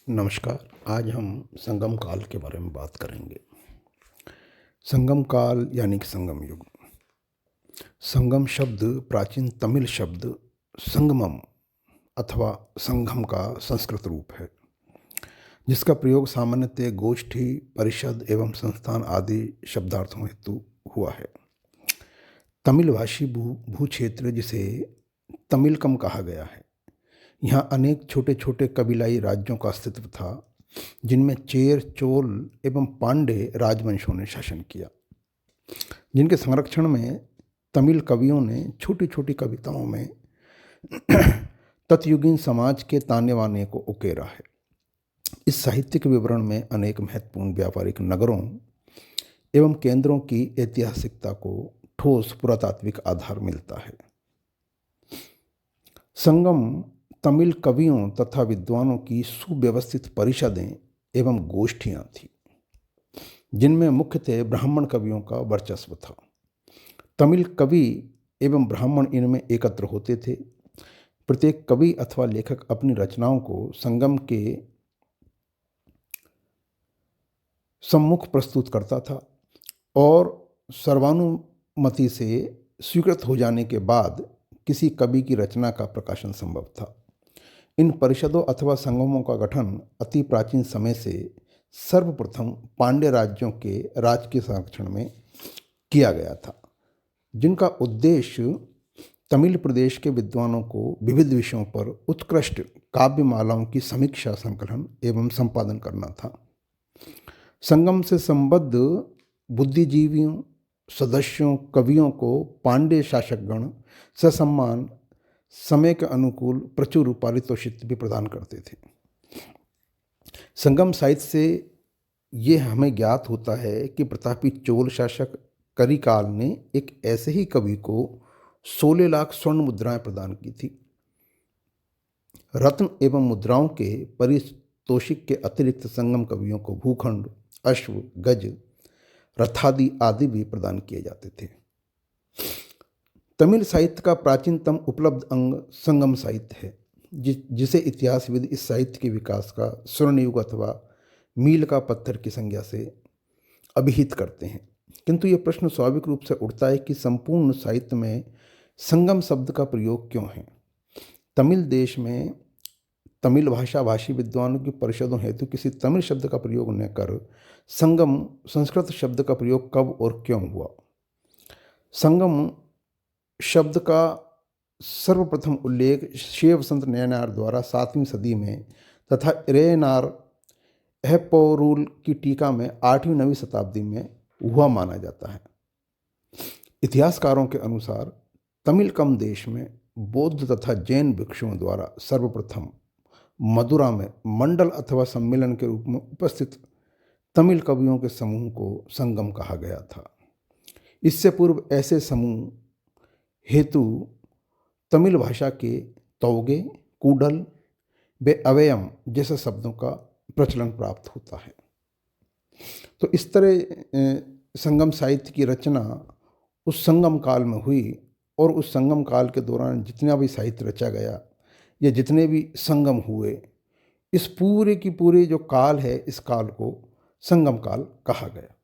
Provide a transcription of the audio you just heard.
नमस्कार। आज हम संगम काल के बारे में बात करेंगे। संगम काल यानी कि संगम युग। संगम शब्द प्राचीन तमिल शब्द संगमम अथवा संगम का संस्कृत रूप है, जिसका प्रयोग सामान्यतः गोष्ठी, परिषद एवं संस्थान आदि शब्दार्थों हेतु हुआ है। तमिल भाषी भूक्षेत्र जिसे तमिलकम कहा गया है, यहाँ अनेक छोटे छोटे कबीलाई राज्यों का अस्तित्व था, जिनमें चेर, चोल एवं पांडे राजवंशों ने शासन किया, जिनके संरक्षण में तमिल कवियों ने छोटी छोटी कविताओं में तत्युगीन समाज के ताने वाने को उकेरा है। इस साहित्यिक विवरण में अनेक महत्वपूर्ण व्यापारिक नगरों एवं केंद्रों की ऐतिहासिकता को ठोस पुरातात्विक आधार मिलता है। संगम तमिल कवियों तथा विद्वानों की सुव्यवस्थित परिषदें एवं गोष्ठियां थीं, जिनमें मुख्यतः ब्राह्मण कवियों का वर्चस्व था। तमिल कवि एवं ब्राह्मण इनमें एकत्र होते थे। प्रत्येक कवि अथवा लेखक अपनी रचनाओं को संगम के सम्मुख प्रस्तुत करता था और सर्वानुमति से स्वीकृत हो जाने के बाद किसी कवि की रचना का प्रकाशन संभव था। इन परिषदों अथवा संगमों का गठन अति प्राचीन समय से सर्वप्रथम पांड्य राज्यों के राज के संरक्षण में किया गया था, जिनका उद्देश्य तमिल प्रदेश के विद्वानों को विविध विषयों पर उत्कृष्ट काव्यमालाओं की समीक्षा, संकलन एवं संपादन करना था। संगम से संबद्ध बुद्धिजीवियों, सदस्यों, कवियों को पांड्य शासकगण ससम्मान समय के अनुकूल प्रचुर पारितोषिक भी प्रदान करते थे। संगम साहित्य से ये हमें ज्ञात होता है कि प्रतापी चोल शासक करिकाल ने एक ऐसे ही कवि को 16 लाख स्वर्ण मुद्राएं प्रदान की थी। रत्न एवं मुद्राओं के पारितोषिक के अतिरिक्त संगम कवियों को भूखंड, अश्व, गज, रथादि आदि भी प्रदान किए जाते थे। तमिल साहित्य का प्राचीनतम उपलब्ध अंग संगम साहित्य है, जिसे इतिहासविद इस साहित्य के विकास का स्वर्ण युग अथवा मील का पत्थर की संज्ञा से अभिहित करते हैं। किंतु ये प्रश्न स्वाभाविक रूप से उठता है कि संपूर्ण साहित्य में संगम शब्द का प्रयोग क्यों है। तमिल देश में तमिल भाषा भाषी विद्वानों की परिषदों हेतु किसी तमिल शब्द का प्रयोग न कर संगम संस्कृत शब्द का प्रयोग कब और क्यों हुआ। संगम शब्द का सर्वप्रथम उल्लेख शिवसंत नयनार द्वारा 7वीं सदी में तथा रेनार एहपौरुल की टीका में 8वीं-9वीं शताब्दी में हुआ माना जाता है। इतिहासकारों के अनुसार तमिलकम देश में बौद्ध तथा जैन भिक्षुओं द्वारा सर्वप्रथम मदुरा में मंडल अथवा सम्मेलन के रूप में उपस्थित तमिल कवियों के समूह को संगम कहा गया था। इससे पूर्व ऐसे समूह हेतु तमिल भाषा के तौगे, कूडल व अवयम जैसे शब्दों का प्रचलन प्राप्त होता है। तो इस तरह संगम साहित्य की रचना उस संगम काल में हुई और उस संगम काल के दौरान जितना भी साहित्य रचा गया या जितने भी संगम हुए, इस पूरे की पूरे जो काल है, इस काल को संगम काल कहा गया।